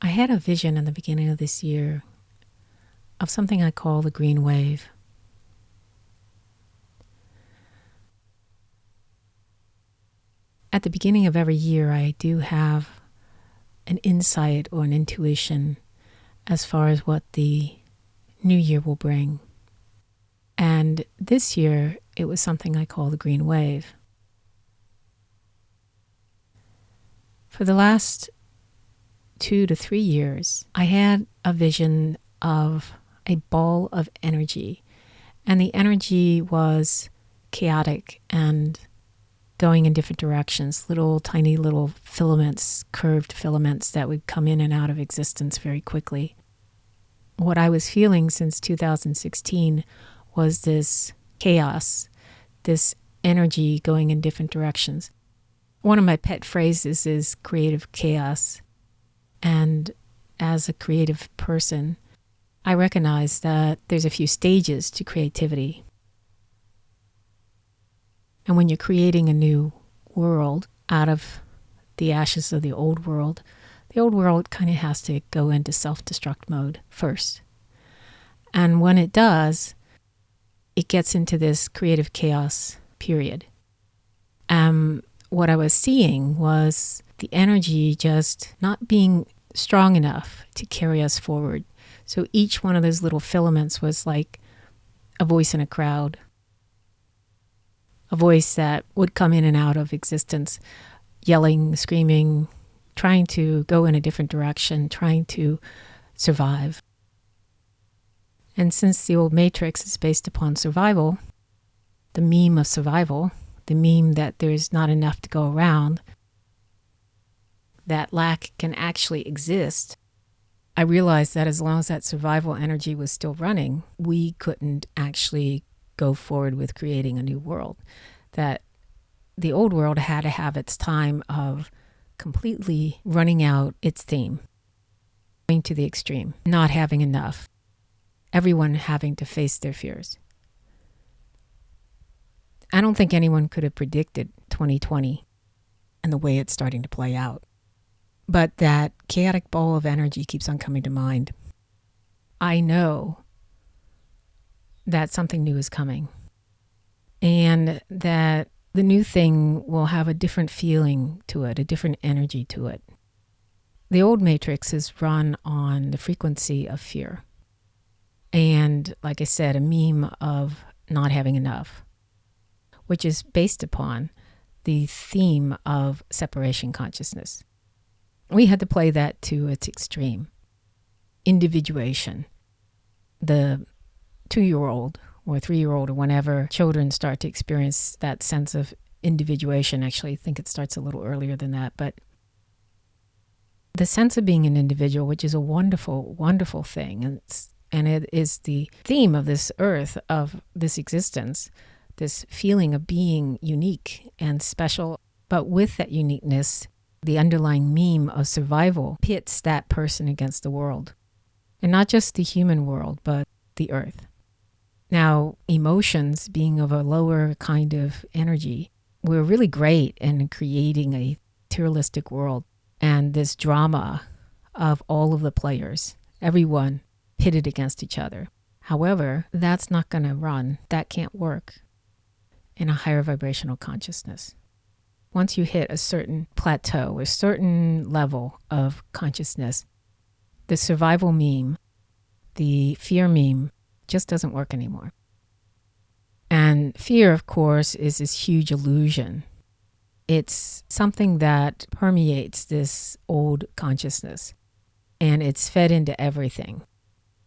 I had a vision in the beginning of this year of something I call the green wave. At the beginning of every year, I do have an insight or an intuition as far as what the new year will bring. And this year, it was something I call the green wave. For the last 2 to 3 years, I had a vision of a ball of energy, and the energy was chaotic and going in different directions, tiny little filaments, curved filaments that would come in and out of existence very quickly. What I was feeling since 2016 was this chaos, this energy going in different directions. One of my pet phrases is creative chaos. And as a creative person, I recognize that there's a few stages to creativity. And when you're creating a new world out of the ashes of the old world kind of has to go into self-destruct mode first. And when it does, it gets into this creative chaos period. What I was seeing was the energy just not being strong enough to carry us forward. So each one of those little filaments was like a voice in a crowd, a voice that would come in and out of existence, yelling, screaming, trying to go in a different direction, trying to survive. And since the old Matrix is based upon survival, the meme of survival, the meme that there's not enough to go around, that lack can actually exist, I realized that as long as that survival energy was still running, we couldn't actually go forward with creating a new world. That the old world had to have its time of completely running out its theme, going to the extreme, not having enough, everyone having to face their fears. I don't think anyone could have predicted 2020 and the way it's starting to play out. But that chaotic ball of energy keeps on coming to mind. I know that something new is coming, and that the new thing will have a different feeling to it, a different energy to it. The old Matrix is run on the frequency of fear. And like I said, a meme of not having enough, which is based upon the theme of separation consciousness. We had to play that to its extreme. Individuation. The 2-year-old or 3-year-old or whenever children start to experience that sense of individuation, actually I think it starts a little earlier than that, but the sense of being an individual, which is a wonderful, wonderful thing, and it is the theme of this earth, of this existence, this feeling of being unique and special. But with that uniqueness, the underlying meme of survival pits that person against the world. And not just the human world, but the earth. Now, emotions being of a lower kind of energy, we're really great in creating a materialistic world and this drama of all of the players, everyone pitted against each other. However, that's not going to run. That can't work in a higher vibrational consciousness. Once you hit a certain plateau, a certain level of consciousness, the survival meme, the fear meme, just doesn't work anymore. And fear, of course, is this huge illusion. It's something that permeates this old consciousness, and it's fed into everything.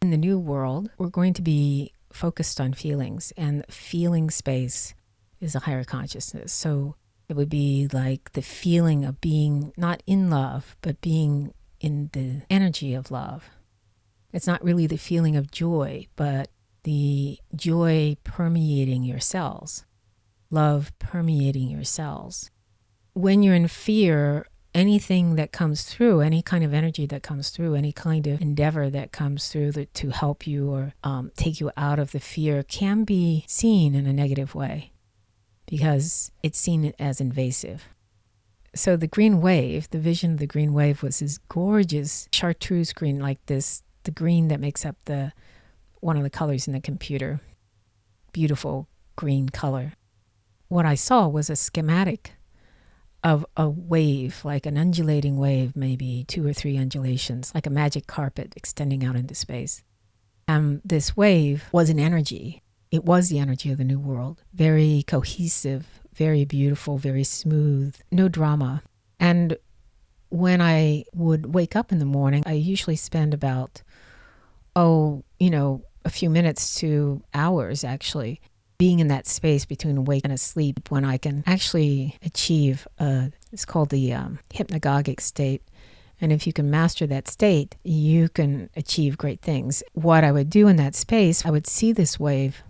In the new world, we're going to be focused on feelings, and feeling space is a higher consciousness. So it would be like the feeling of being not in love, but being in the energy of love. It's not really the feeling of joy, but the joy permeating your cells, love permeating your cells. When you're in fear, anything that comes through, any kind of energy that comes through, any kind of endeavor that comes through to help you or take you out of the fear can be seen in a negative way because it's seen as invasive. So the green wave, the vision of the green wave was this gorgeous chartreuse green, like this, the green that makes up one of the colors in the computer. Beautiful green color. What I saw was a schematic of a wave, like an undulating wave, maybe 2 or 3 undulations, like a magic carpet extending out into space. This wave was an energy. It was the energy of the new world. Very cohesive, very beautiful, very smooth, no drama. And when I would wake up in the morning, I usually spend about, a few minutes to hours actually being in that space between awake and asleep, when I can actually achieve it's called the hypnagogic state. And if you can master that state, you can achieve great things. What I would do in that space, I would see this wave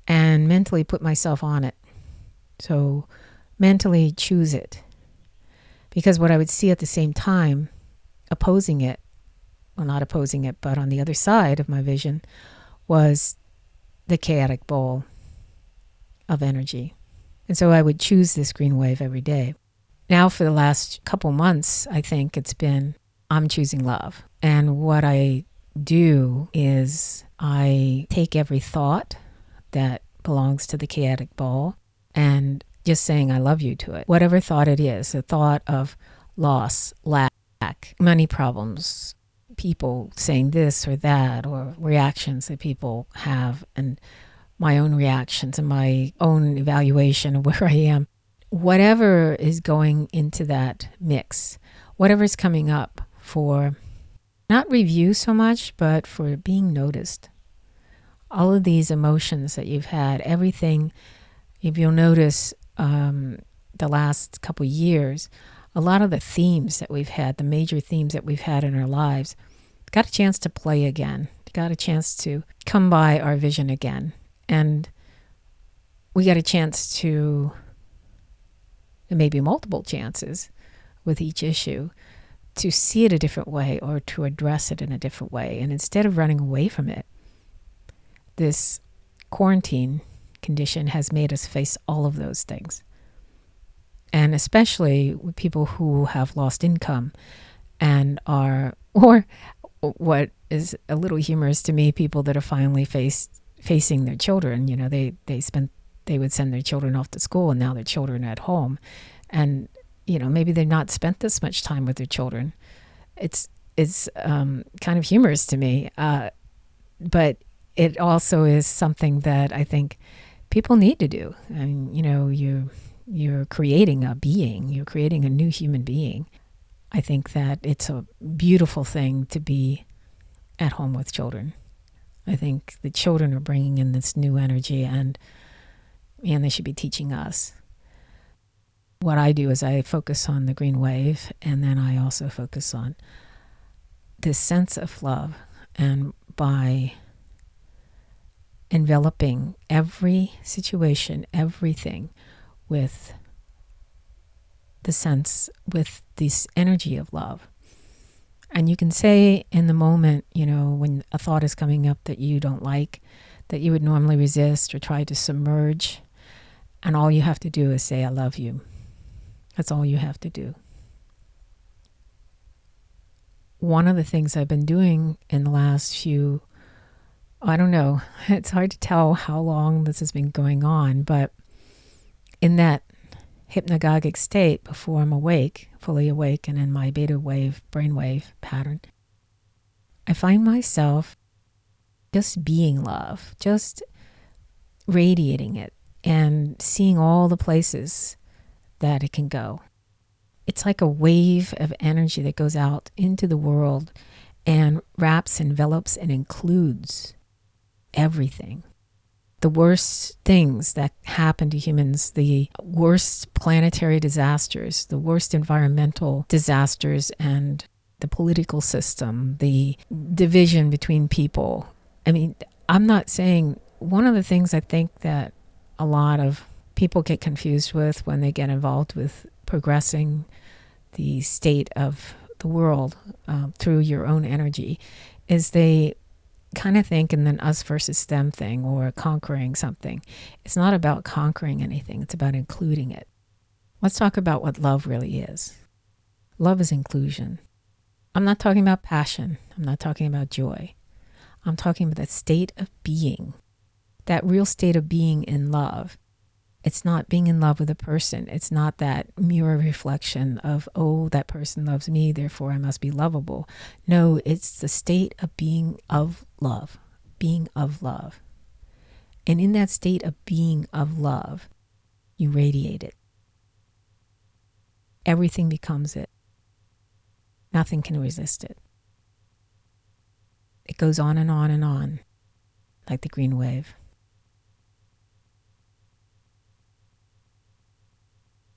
and mentally put myself on it. So mentally choose it. Because what I would see at the same time, opposing it, well, not opposing it, but on the other side of my vision, was the chaotic ball of energy. And so I would choose this green wave every day. Now for the last couple months, I think it's been, I'm choosing love. And what I do is I take every thought that belongs to the chaotic ball and just saying I love you to it. Whatever thought it is, a thought of loss, lack, money problems, people saying this or that, or reactions that people have, and my own reactions and my own evaluation of where I am. Whatever is going into that mix, whatever's coming up for not review so much, but for being noticed. All of these emotions that you've had, everything, if you'll notice the last couple years, a lot of the themes that we've had, the major themes that we've had in our lives, got a chance to play again, got a chance to come by our vision again. And we got a chance to, maybe multiple chances with each issue, to see it a different way or to address it in a different way. And instead of running away from it, this quarantine condition has made us face all of those things. And especially with people who have lost income and are, or what is a little humorous to me, people that are finally facing their children. They would send their children off to school, and now their children are at home. And, maybe they've not spent this much time with their children. It's kind of humorous to me. But it also is something that I think people need to do. And, you're creating a being. You're creating a new human being. I think that it's a beautiful thing to be at home with children. I think the children are bringing in this new energy, and they should be teaching us. What I do is I focus on the green wave, and then I also focus on this sense of love. And by enveloping every situation, everything with the sense, with this energy of love. And you can say in the moment, when a thought is coming up that you don't like, that you would normally resist or try to submerge, and all you have to do is say, I love you. That's all you have to do. One of the things I've been doing in the last few, I don't know, it's hard to tell how long this has been going on, but in that hypnagogic state before I'm awake, fully awake, and in my beta wave, brainwave pattern, I find myself just being love, just radiating it and seeing all the places that it can go. It's like a wave of energy that goes out into the world and wraps, envelops, and includes everything. The worst things that happen to humans, the worst planetary disasters, the worst environmental disasters, and the political system, the division between people. I'm not saying, one of the things I think that a lot of people get confused with when they get involved with progressing the state of the world through your own energy is they kind of think in an us versus them thing, or conquering something. It's not about conquering anything. It's about including it. Let's talk about what love really is. Love is inclusion. I'm not talking about passion. I'm not talking about joy. I'm talking about that state of being, that real state of being in love. It's not being in love with a person. It's not that mirror reflection of, oh, that person loves me, therefore I must be lovable. No, it's the state of being of love, being of love. And in that state of being of love, you radiate it. Everything becomes it. Nothing can resist it. It goes on and on and on, like the green wave.